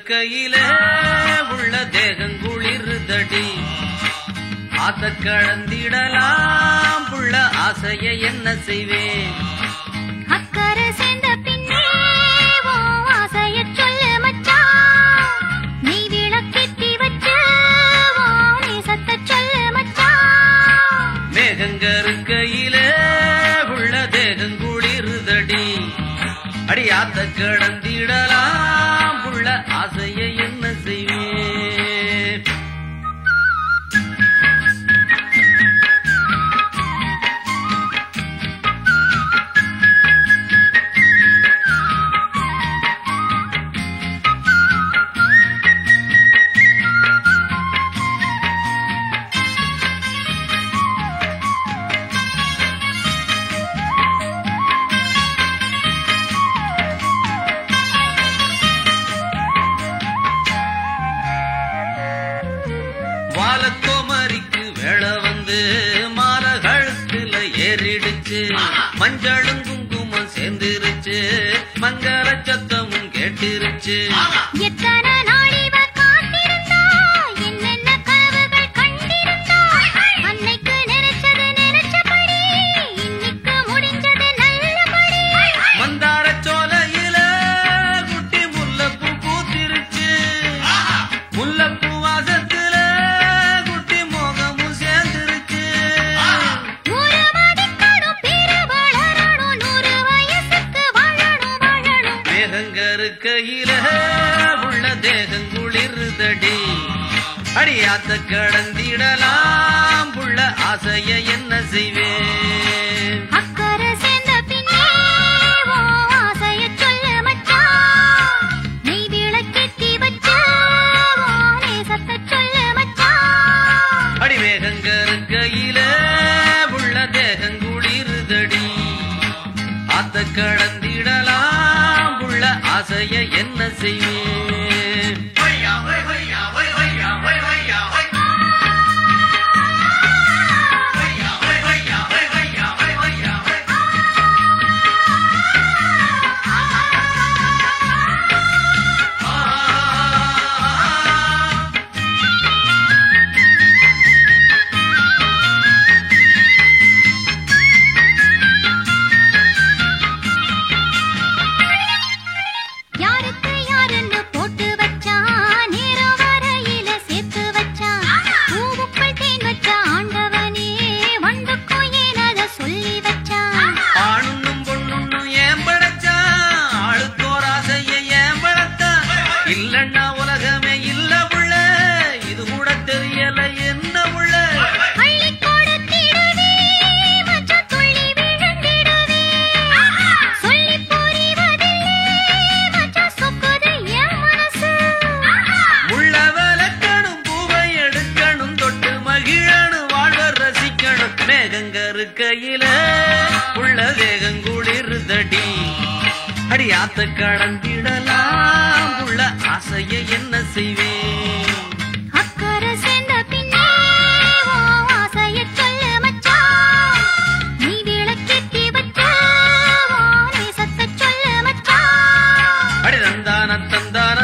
இருக்கையில உள்ள தேகங்குளிருதடி ஆத்த கடந்திடலாம் புள்ள ஆசைய என்ன செய்வேன் அக்கறை சேர்ந்த பின்னே ஆசைய சொல்லு மச்சான் நீ விளக்கேத்தி வச்சு நேசத்த சொல்லு மச்சான் மேகங்க இருக்கையில உள்ள தேகங்குளிருதடி அடி ஆத்த கடந்திடலாம் புள்ள ஆசைய என்ன செய்வேன் வாலக்கோமரிக்கு வேளை வந்து மால கழுத்துல ஏறிடுச்சு மஞ்சளும் குங்குமம் சேர்ந்துருச்சு மங்கள சத்தமும் கேட்டிருச்சு எத்தனை நாள் இவர் காத்திருந்தா என்னென்ன கனவுகள் கண்டிருந்தா அன்னைக்கு நினைச்சது நினைச்சபடி இன்னைக்கு முடிஞ்சது நல்லபடி மந்தார சோலையில குட்டி முல்லைப்பூ பூத்திருச்சு முல்லைப்பூ வாசத்துல குட்டி மோகமும் சேர்ந்துருச்சு ஒரு மதிக்கணும் பேரு வளரணும் 100 வயசுக்கு வாழணும் வாழணும் மேகங்க இருக்கையில உள்ள தேகங்குளிருதடி அடியாத்த கடந்திடலாம் புள்ள ஆசைய என்ன செய்வேன் அக்கறை சேர்ந்த பின்னே ஆசைய சொல்லு மச்சான் நீ விளக்கேத்தி வச்சு நேசத்த சொல்லு மச்சான் அடி மேகங்க இருக்கையில உள்ள தேகங்குளிருதடி ஆத்த கடந்திடலாம் புள்ள ஆசைய என்ன செய்வேன் யாருக்கு யாருன்னு போட்டு வச்சான் நேரம் வரையில சேர்த்து வச்சான் பூவுக்குள் தேன் வச்ச ஆண்டவனே வண்டுக்கும் ஏன் அத சொல்லி வச்சான் ஆணுன்னும் பொண்ணுன்னும் ஏன் படைச்சா ஆளுக்கோர் ஆசைய ஏன் படைத்தா இல்லன்னா உலகமே இல்ல உள்ள இது கூட தெரியல என்ன உள்ள அள்ளி கொடுத்திடுவே மச்சான் துள்ளி விழுந்திடுவே சொல்லி புரிவதில்லை மச்சான் சொக்குது என் மனசு உள்ள விளக்கணும் பூவை எடுக்கணும் தொட்டு மகிழணும் வாழ்வ ரசிக்கணும் மேகங்க இருக்கையில உள்ள தேகங்குளிருதடி அடியாத்த கடந்திடலாம் உள்ள ஆசைய என்ன செய்வேன் அக்கறை சேர்ந்த பின்னே ஆசைய சொல்லு மச்சான் நீ விளக்கேத்தி வச்சு நேசத்த சொல்லு மச்சான் அடி தந்தான தந்தான